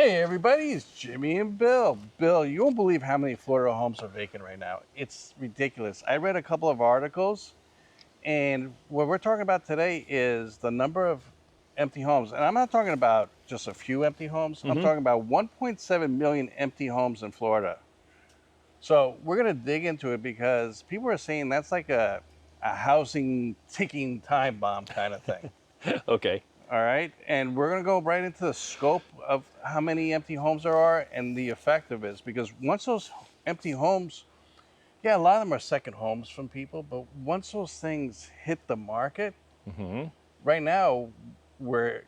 Hey everybody, it's Jimmy and Bill. Bill, you won't believe how many Florida homes are vacant right now. It's ridiculous. I read a couple of articles, and what we're talking about today is the number of empty homes. And I'm not talking about just a few empty homes. I'm talking about 1.7 million empty homes in Florida. So we're going to dig into it because people are saying that's like a housing ticking time bomb kind of thing. Okay. All right, and we're going to go right into the scope of how many empty homes there are and the effect of it. Because once those empty homes, yeah, a lot of them are second homes from people, but once those things hit the market, right now, we're,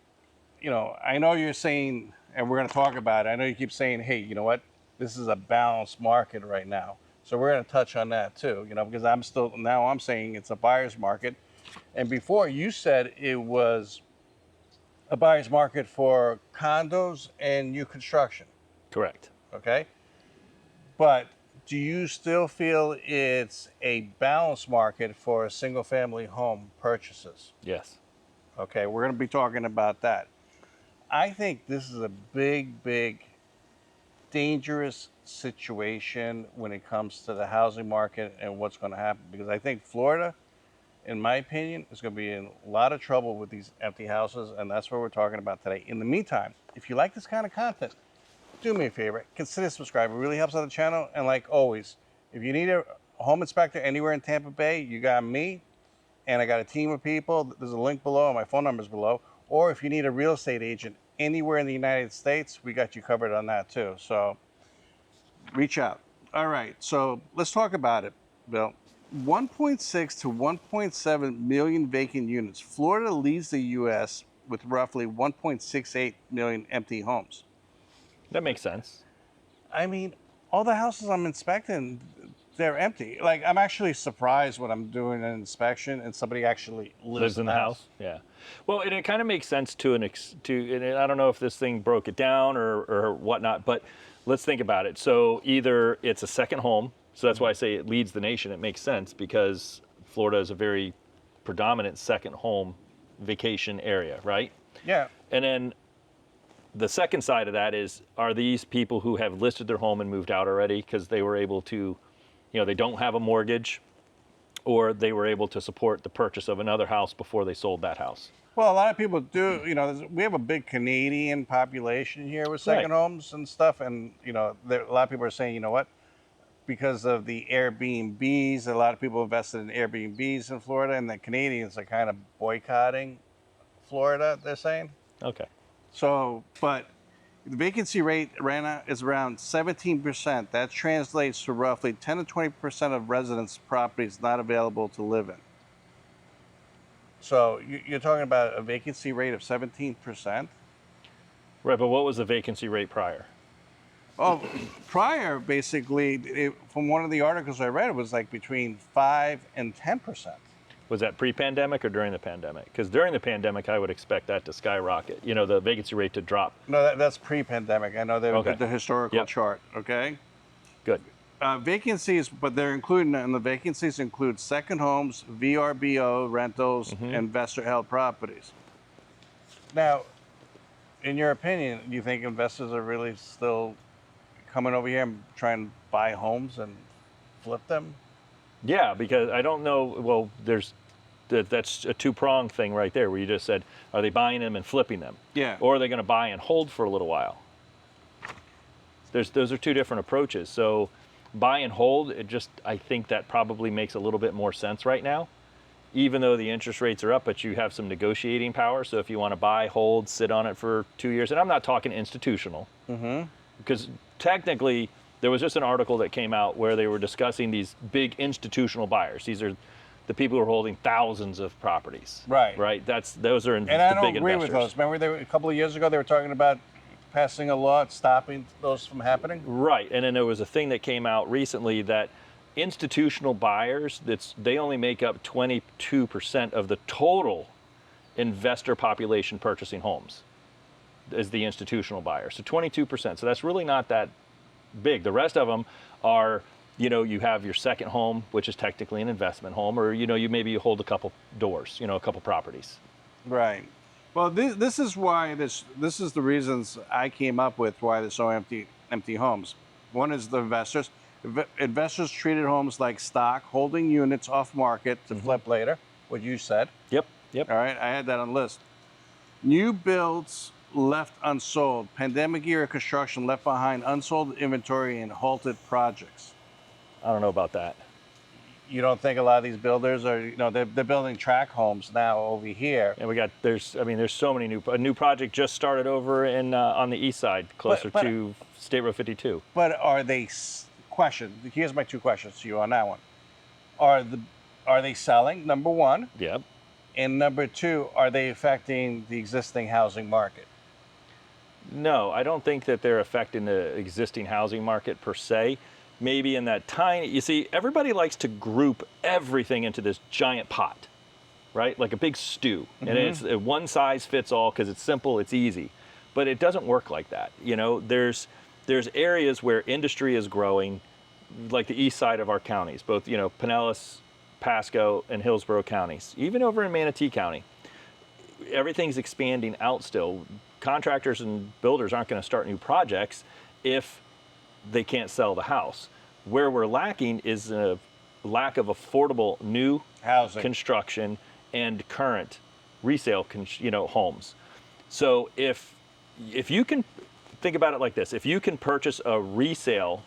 I know you're saying, and we're going to talk about it. I know you keep saying, hey, you know what? This is a balanced market right now. So we're going to touch on that too, because I'm saying it's a buyer's market. And before you said it was a buyer's market for condos and new construction, Correct. okay? But do you still feel it's a balanced market for single family home purchases? Yes. Okay, we're going to be talking about that. I think this is a big, dangerous situation when it comes to the housing market and what's going to happen, because I think Florida, in my opinion, is going to be in a lot of trouble with these empty houses, and that's what we're talking about today. In the meantime, if you like this kind of content, do me a favor, consider subscribing. It really helps out the channel. And like always, if you need a home inspector anywhere in Tampa Bay, you got me, and I got a team of people. There's a link below, and my phone number's below. Or if you need a real estate agent anywhere in the United States, we got you covered on that too. So reach out. All right, so let's talk about it, Bill. 1.6 to 1.7 million vacant units. Florida leads the U.S. with roughly 1.68 million empty homes. That makes sense. I mean, all the houses I'm inspecting, they're empty. Like, I'm actually surprised when I'm doing an inspection and somebody actually lives In the house. Yeah. Well, and it kind of makes sense and I don't know if this thing broke it down or whatnot, but let's think about it. So either it's a second home. So that's why I say it leads the nation. It makes sense because Florida is a very predominant second home vacation area, right? Yeah. And then the second side of that is, are these people who have listed their home and moved out already because they were able to, they don't have a mortgage, or they were able to support the purchase of another house before they sold that house? Well, a lot of people do, we have a big Canadian population here with second Right. homes and stuff. And, a lot of people are saying, you know what? Because of the Airbnbs, a lot of people invested in Airbnbs in Florida, and the Canadians are kind of boycotting Florida, they're saying. Okay. So, but the vacancy rate right now is around 17%. That translates to roughly 10 to 20% of residents' properties not available to live in. So you're talking about a vacancy rate of 17%? Right, but what was the vacancy rate prior? Well, prior, basically, from one of the articles I read, it was like between 5 and 10%. Was that pre-pandemic or during the pandemic? Because during the pandemic, I would expect that to skyrocket, the vacancy rate to drop. No, that's pre-pandemic. I know they Okay. did the historical chart, okay? Good. Vacancies, but they're including, and the vacancies include second homes, VRBO rentals, investor-held properties. Now, in your opinion, do you think investors are really still coming over here and trying to buy homes and flip them? Yeah, because I don't know. Well, that's a two-pronged thing right there, where you just said, are they buying them and flipping them? Yeah. Or are they going to buy and hold for a little while? Those are two different approaches. So buy and hold, I think that probably makes a little bit more sense right now, even though the interest rates are up, but you have some negotiating power. So if you want to buy, hold, sit on it for 2 years, and I'm not talking institutional, because technically there was just an article that came out where they were discussing these big institutional buyers. These are the people who are holding thousands of properties. Right. Right. Those are And the I don't big agree investors. with those. Remember, a couple of years ago, they were talking about passing a law stopping those from happening? Right. And then there was a thing that came out recently that institutional buyers, they only make up 22% of the total investor population purchasing homes as the institutional buyer. So 22%. So that's really not that big. The rest of them are, you have your second home, which is technically an investment home, or, you maybe hold a couple doors, a couple properties. Right. Well, this is why this is the reasons I came up with why there's so empty homes. One is the investors. Investors treated homes like stock, holding units off market to Hmm. flip later. What you said. Yep, yep. All right, I had that on the list. New builds left unsold. Pandemic era construction left behind unsold inventory and halted projects. I don't know about that. You don't think a lot of these builders are, they're building track homes now over here. And we got there's so many a new project just started over in on the east side, closer But to State Road 52. but are they question? Here's my two questions to you on that one. Are the are they selling? Number one, Yep. and number two, are they affecting the existing housing market? No, I don't think that they're affecting the existing housing market per se. Maybe in that tiny, you see, everybody likes to group everything into this giant pot, right? Like a big stew. And it's one size fits all because it's simple, it's easy. But it doesn't work like that. There's areas where industry is growing, like the east side of our counties, both, Pinellas, Pasco, and Hillsborough counties, even over in Manatee County. Everything's expanding out still. Contractors and builders aren't going to start new projects if they can't sell the house. Where we're lacking is a lack of affordable new Housing. construction and current resale homes. So if you can think about it like this, if you can purchase a resale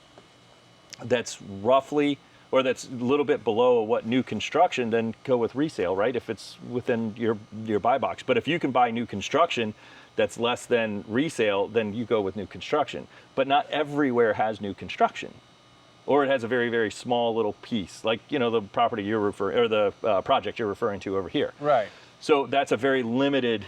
that's roughly or that's a little bit below what new construction, then go with resale, right? If it's within your buy box. But if you can buy new construction that's less than resale, then you go with new construction. But not everywhere has new construction, or it has a very, very small little piece, like the property you're referring, or the project you're referring to over here. Right. So that's a very limited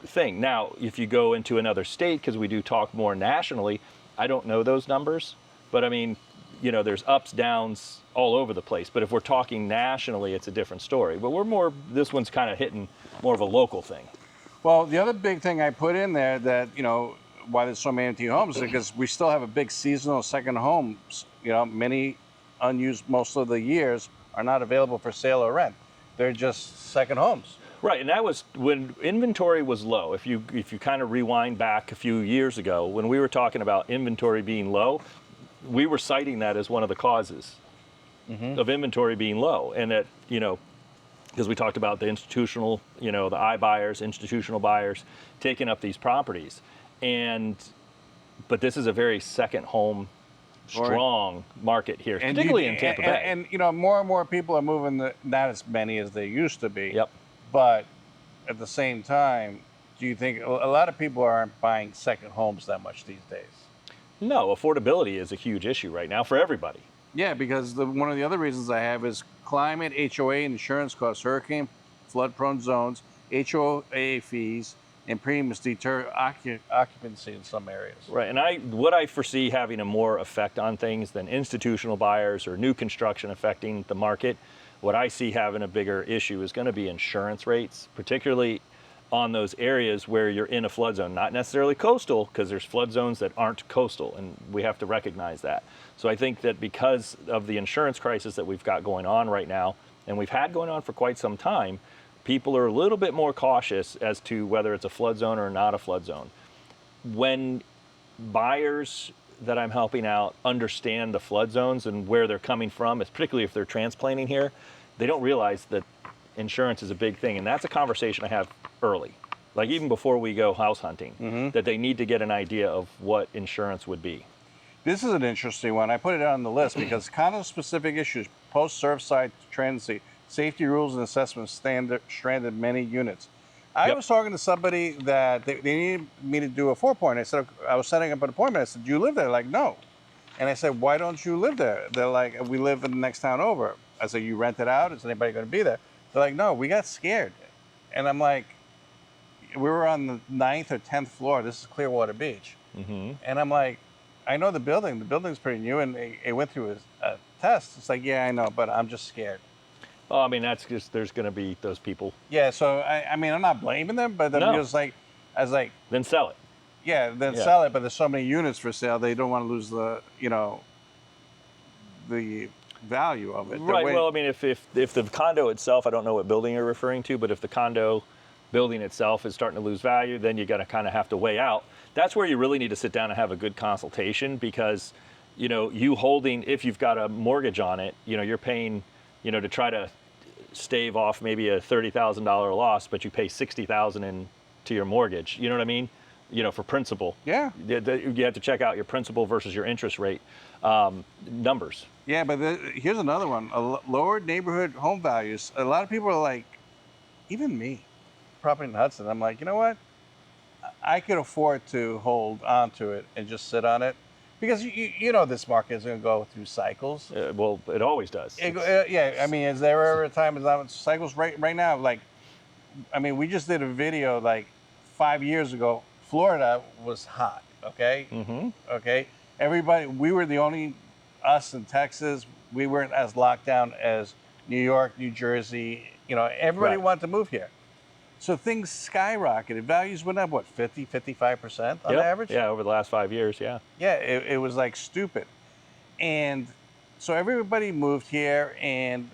thing. Now, if you go into another state, because we do talk more nationally, I don't know those numbers, but I mean, there's ups, downs all over the place. But if we're talking nationally, it's a different story. But this one's kind of hitting more of a local thing. Well, the other big thing I put in there that, why there's so many empty homes is because we still have a big seasonal second homes. Many unused most of the years are not available for sale or rent. They're just second homes. Right, and that was when inventory was low. If you kind of rewind back a few years ago, when we were talking about inventory being low, we were citing that as one of the causes of inventory being low. And that, because we talked about the institutional, the iBuyers, institutional buyers taking up these properties. But this is a very second home strong market here, particularly in Tampa Bay. And more and more people are moving, not as many as they used to be. Yep. But at the same time, do you think a lot of people aren't buying second homes that much these days? No, affordability is a huge issue right now for everybody. Yeah, because one of the other reasons I have is climate, HOA, insurance costs, hurricane, flood-prone zones, HOA fees, and premiums deter occupancy in some areas. Right, and what I foresee having a more effect on things than institutional buyers or new construction affecting the market, what I see having a bigger issue is going to be insurance rates, particularly on those areas where you're in a flood zone, not necessarily coastal, because there's flood zones that aren't coastal, and we have to recognize that. So I think that because of the insurance crisis that we've got going on right now, and we've had going on for quite some time, people are a little bit more cautious as to whether it's a flood zone or not a flood zone. When buyers that I'm helping out understand the flood zones and where they're coming from, particularly if they're transplanting here, they don't realize that insurance is a big thing. And that's a conversation I have early, like even before we go house hunting, that they need to get an idea of what insurance would be. This is an interesting one. I put it on the list because condo-specific issues, post-Surfside transit, safety rules and assessments stranded many units. I was talking to somebody that they needed me to do a 4-point. I said, I was setting up an appointment. I said, do you live there? They're like, no. And I said, why don't you live there? They're like, we live in the next town over. I said, you rent it out? Is anybody going to be there? They're like, no, we got scared. And I'm like, we were on the 9th or 10th floor. This is Clearwater Beach. And I'm like, I know the building. The building's pretty new, and it went through a test. It's like, yeah, I know, but I'm just scared. Oh, I mean, that's just, there's going to be those people. Yeah, so I mean, I'm not blaming them, but I'm just like, I was like, then sell it. Yeah, then sell it. But there's so many units for sale, they don't want to lose the, the value of it. Right. Well, I mean, if the condo itself, I don't know what building you're referring to, but if the condo building itself is starting to lose value, then you got to kind of have to weigh out. That's where you really need to sit down and have a good consultation, because you holding, if you've got a mortgage on it, you're paying, to try to stave off maybe a $30,000 loss, but you pay $60,000 into your mortgage. You know what I mean? For principal. Yeah. You have to check out your principal versus your interest rate numbers. Yeah, but here's another one. Lower neighborhood home values. A lot of people are like, even me, property in Hudson, I'm like, you know what? I could afford to hold on to it and just sit on it, because this market is going to go through cycles. Well, it always does. Yeah, I mean, is there ever a time it's not cycles? Right now, like, I mean, we just did a video like 5 years ago. Florida was hot. Okay. Mm-hmm. Okay. Everybody, we were the only, us in Texas, we weren't as locked down as New York, New Jersey. Everybody Right. wanted to move here. So things skyrocketed. Values went up, what, 50, 55% on Yep. average? Yeah, over the last 5 years, yeah. Yeah, it was like stupid. And so everybody moved here, and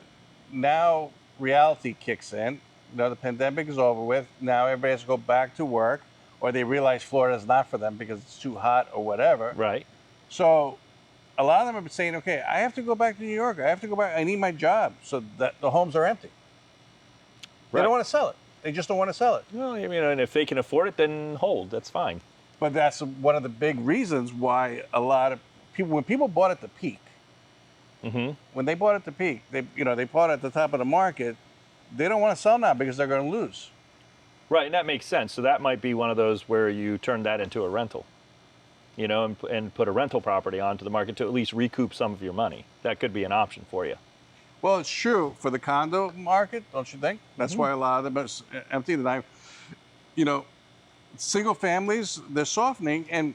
now reality kicks in. The pandemic is over with. Now everybody has to go back to work, or they realize Florida is not for them because it's too hot or whatever. Right. So a lot of them are saying, okay, I have to go back to New York. I have to go back. I need my job. So that the homes are empty. They Right. don't want to sell it. They just don't want to sell it. Well, and if they can afford it, then hold. That's fine. But that's one of the big reasons why a lot of people, when people bought at the peak, Mm-hmm. when they bought at the peak, they bought at the top of the market. They don't want to sell now because they're going to lose. Right, and that makes sense. So that might be one of those where you turn that into a rental, and put a rental property onto the market to at least recoup some of your money. That could be an option for you. Well, it's true for the condo market, don't you think? That's why a lot of them are empty. Single families, they're softening, and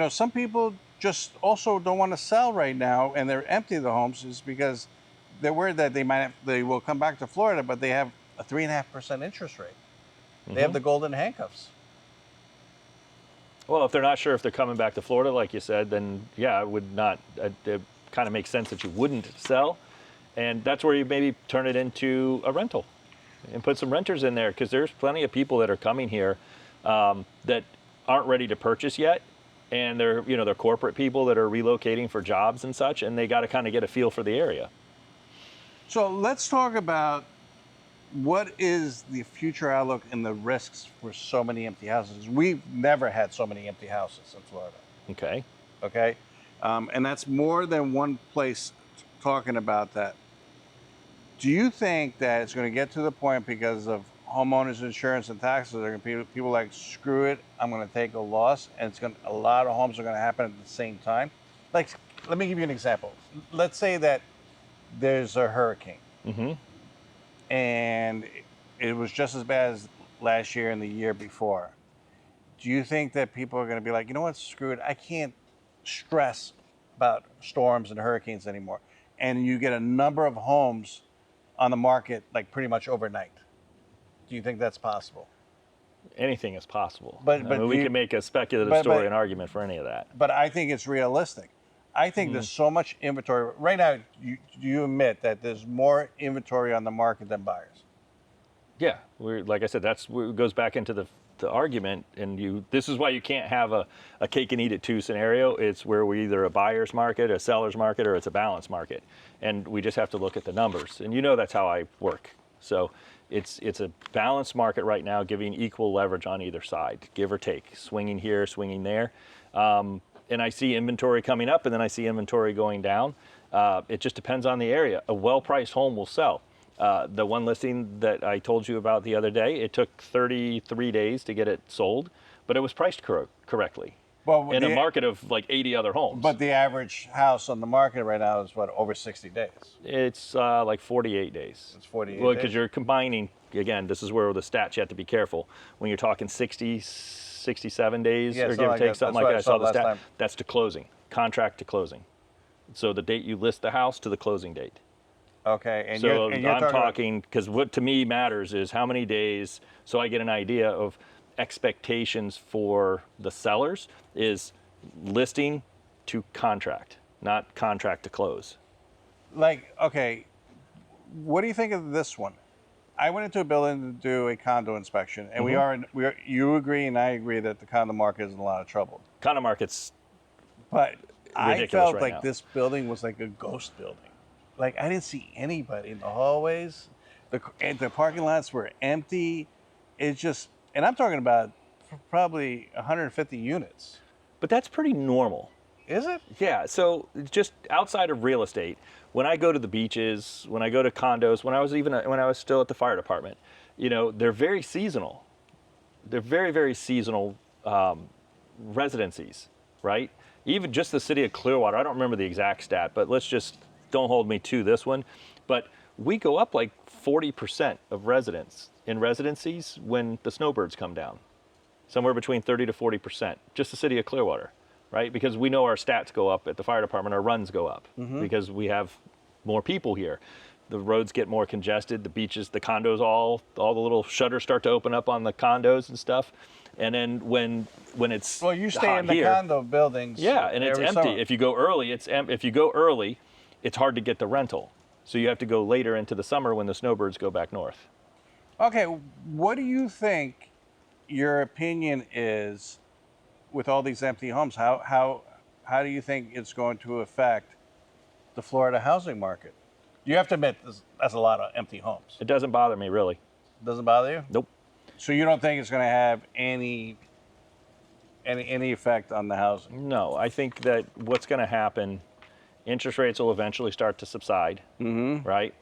some people just also don't want to sell right now, and they're empty the homes is because they're worried that they will come back to Florida, but they have a 3.5% interest rate. They have the golden handcuffs. Well, if they're not sure if they're coming back to Florida, like you said, then yeah, it would not. It kind of makes sense that you wouldn't sell, and that's where you maybe turn it into a rental, and put some renters in there, because there's plenty of people that are coming here that aren't ready to purchase yet, and they're corporate people that are relocating for jobs and such, and they got to kind of get a feel for the area. So let's talk about what is the future outlook and the risks for so many empty houses. We've never had so many empty houses in Florida. Okay. Okay. And that's more than one place talking about that. Do you think that it's going to get to the point, because of homeowners insurance and taxes, are going to be people like, screw it, I'm going to take a loss, and a lot of homes are going to happen at the same time? Like, let me give you an example. Let's say that there's a hurricane, Mm-hmm. and it was just as bad as last year and the year before. Do you think that people are going to be like, you know what, screw it, I can't stress about storms and hurricanes anymore? And you get a number of homes on the market like pretty much overnight. Do you think that's possible? Anything is possible. But I mean, we can make a speculative story and argument for any of that. But I think it's realistic. I think there's so much inventory right now. You admit that there's more inventory on the market than buyers? Yeah, like I said, it goes back into the argument, and this is why you can't have a cake and eat it too scenario. It's where we're either a buyer's market, a seller's market, or it's a balanced market, and we just have to look at the numbers. And that's how I work. So it's a balanced market right now, giving equal leverage on either side, give or take, swinging here, swinging there. And I see inventory coming up, and then I see inventory going down. It just depends on the area. A well-priced home will sell. The one listing that I told you about the other day, it took 33 days to get it sold, but it was priced correctly in a market of like 80 other homes. But the average house on the market right now is what, over 60 days? It's like 48 days. It's 48 Well, days? because you're combining, again, this is where the stats you have to be careful. When you're talking 67 days, Yeah, or something give or like take, that. something That's like what that, I I saw saw the last stat. time. That's to closing, contract to closing. So the date you list the house to the closing date. Okay, and So you're I'm talking, because what to me matters is how many days, so I get an idea of expectations for the sellers, is listing to contract, not contract to close. like, okay, what do you think of this one? I went into a building to do a condo inspection, and you agree and I agree that the condo market is in a lot of trouble. Condo market's But I ridiculous felt right like now. this building was like a ghost building. Like I didn't see anybody in the hallways. The parking lots were empty. It's just, and I'm talking about probably 150 units. But that's pretty normal. Is it? Yeah, so just outside of real estate, when I go to the beaches, when I go to condos, when I was still at the fire department, they're very seasonal. They're very, very seasonal residencies, right? Even just the city of Clearwater, I don't remember the exact stat, but don't hold me to this one. But we go up like 40% of residents in residencies when the snowbirds come down, somewhere between 30 to 40%, just the city of Clearwater, right? Because we know our stats go up at the fire department, our runs go up because we have more people here. The roads get more congested, the beaches, the condos, all the little shutters start to open up on the condos and stuff. And then when it's Well, you stay hot in the here, condo buildings. yeah, and it's every empty. summer. If you go early, if you go early, it's hard to get the rental. So you have to go later into the summer when the snowbirds go back north. Okay, what do you think your opinion is with all these empty homes? How do you think it's going to affect the Florida housing market? You have to admit that's a lot of empty homes. It doesn't bother me really. Doesn't bother you? Nope. So you don't think it's going to have any effect on the housing? No, I think that what's going to happen, interest rates will eventually start to subside, right?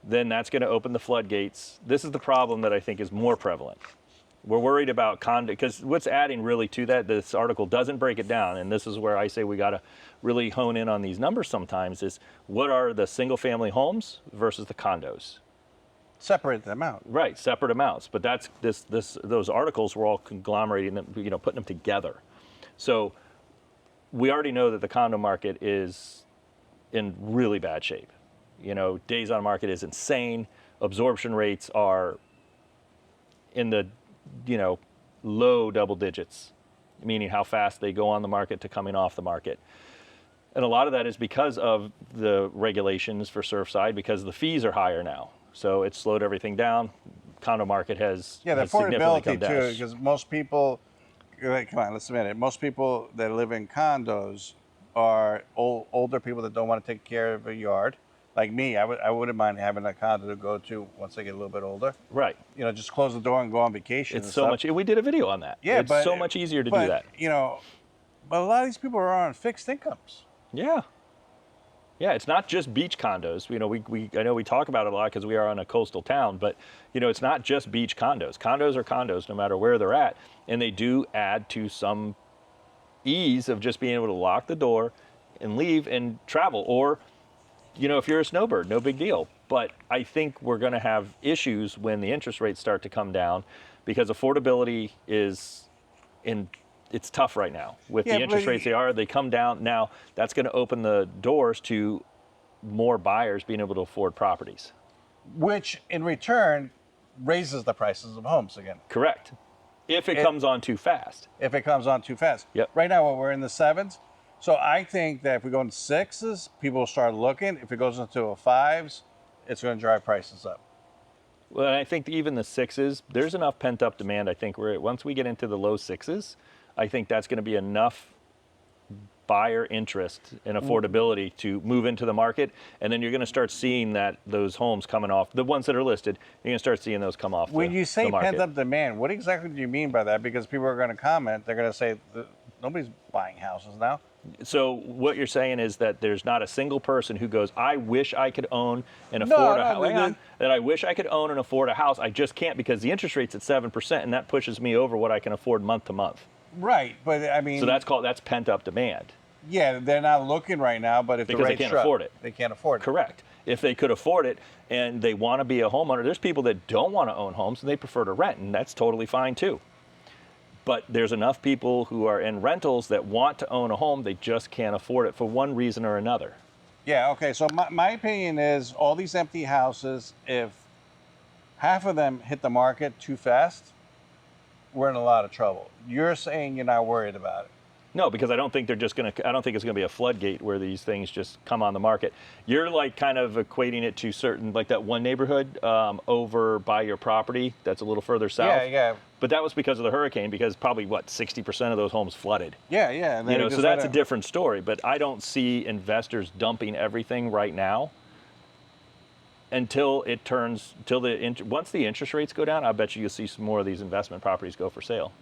Then that's going to open the floodgates. This is the problem that I think is more prevalent. We're worried about condo, because what's adding really to that, this article doesn't break it down, and this is where I say we got to really hone in on these numbers sometimes, is what are the single family homes versus the condos? Separate them out. Right, separate amounts. But that's those articles were all conglomerating them, putting them together. So we already know that the condo market is in really bad shape. Days on market is insane. Absorption rates are in the, low double digits, meaning how fast they go on the market to coming off the market. And a lot of that is because of the regulations for Surfside, because the fees are higher now. So it's slowed everything down. Condo market has Yeah, the has significantly come affordability down. too, because most people, come on, let's admit it. Most people that live in condos are older people that don't want to take care of a yard. Like me, I wouldn't mind having a condo to go to once I get a little bit older. Right. Just close the door and go on vacation. It's and so stuff. much. We did a video on that. Yeah, it's so much easier to do that. But a lot of these people are on fixed incomes. Yeah. Yeah, it's not just beach condos. I know we talk about it a lot because we are on a coastal town, but it's not just beach condos. Condos are condos no matter where they're at, and they do add to some ease of just being able to lock the door and leave and travel. Or, if you're a snowbird, no big deal. But I think we're going to have issues when the interest rates start to come down, because affordability it's tough right now with the interest rates they come down. Now that's going to open the doors to more buyers being able to afford properties, Which in return raises the prices of homes again. correct, if it comes on too fast. If it comes on too fast. Yep. Right now, we're in the 7s. So I think that if we go into 6s, people will start looking. If it goes into a 5s, it's going to drive prices up. Well, I think even the 6s, there's enough pent up demand. I think once we get into the low 6s, I think that's going to be enough buyer interest and affordability to move into the market, and then you're going to start seeing those homes coming off, the ones that are listed, you're going to start seeing those come off. When you say the market. pent up demand, what exactly do you mean by that? Because people are going to comment, they're going to say nobody's buying houses now. So what you're saying is that there's not a single person who goes, I wish I could own and afford a house. That I wish I could own and afford a house. I just can't because the interest rate's at 7%, and that pushes me over what I can afford month to month. Right, but I mean, So that's pent up demand. yeah, they're not looking right now, but if Because the they rates can't drop, afford it. they can't afford it. Correct. If they could afford it and they want to be a homeowner, there's people that don't want to own homes and they prefer to rent, and that's totally fine too. But there's enough people who are in rentals that want to own a home, they just can't afford it for one reason or another. Yeah, okay, so my opinion is all these empty houses, if half of them hit the market too fast, we're in a lot of trouble. You're saying you're not worried about it. No, because I don't think it's going to be a floodgate where these things just come on the market. You're like kind of equating it to certain, like that one neighborhood over by your property that's a little further south. Yeah, yeah. But that was because of the hurricane, because probably, what, 60% of those homes flooded. Yeah, yeah. And You they know, just so that's had a different story. But I don't see investors dumping everything right now until once the interest rates go down. I bet you'll see some more of these investment properties go for sale.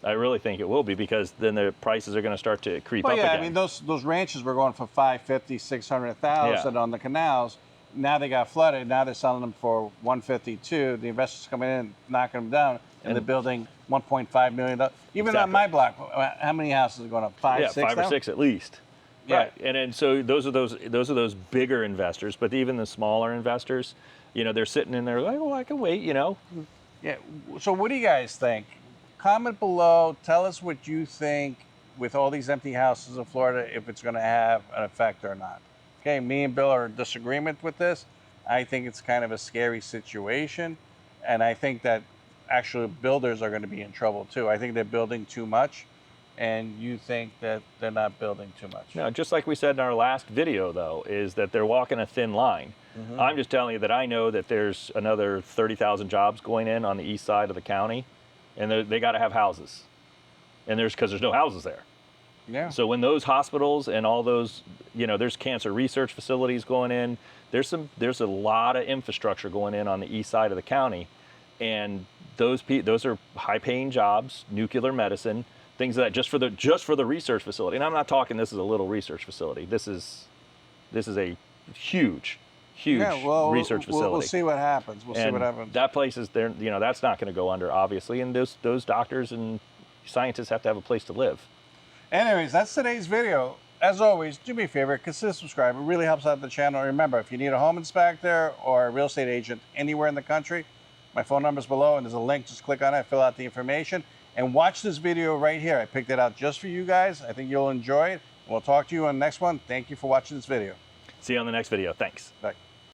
I really think it will be, because then the prices are going to start to creep up yeah, again. I mean, those ranches were going for 550, 600,000 on the canals. Now they got flooded. Now they're selling them for 152. The investors coming in, knocking them down, and they're building $1.5 million. Even on my block, how many houses are going up? Five, six? Five or six at least. Yeah. Right, and so those are those bigger investors, but even the smaller investors, you know, they're sitting in there like, oh, I can wait, you know. Yeah. So what do you guys think? Comment below. Tell us what you think with all these empty houses in Florida, if it's going to have an effect or not. Okay, me and Bill are in disagreement with this. I think it's kind of a scary situation, and I think that actually builders are going to be in trouble too. I think they're building too much, and you think that they're not building too much. No, just like we said in our last video, though, is that they're walking a thin line. I'm just telling you that I know that there's another 30,000 jobs going in on the east side of the county, and they got to have houses, and because there's no houses there. Yeah. So when those hospitals and all those, you know, there's cancer research facilities going in, there's a lot of infrastructure going in on the east side of the county, and those are high-paying jobs, nuclear medicine, things like that, just for the research facility. And I'm not talking this is a little research facility. This is a huge research facility. We'll see what happens. We'll see what happens. That place is there, you know, that's not going to go under, obviously, and those doctors and scientists have to have a place to live. Anyways, that's today's video. As always, do me a favor, consider subscribing. It really helps out the channel. Remember, if you need a home inspector or a real estate agent anywhere in the country, my phone number's below, and there's a link. Just click on it, fill out the information, and watch this video right here. I picked it out just for you guys. I think you'll enjoy it. We'll talk to you on the next one. Thank you for watching this video. See you on the next video. Thanks. Bye.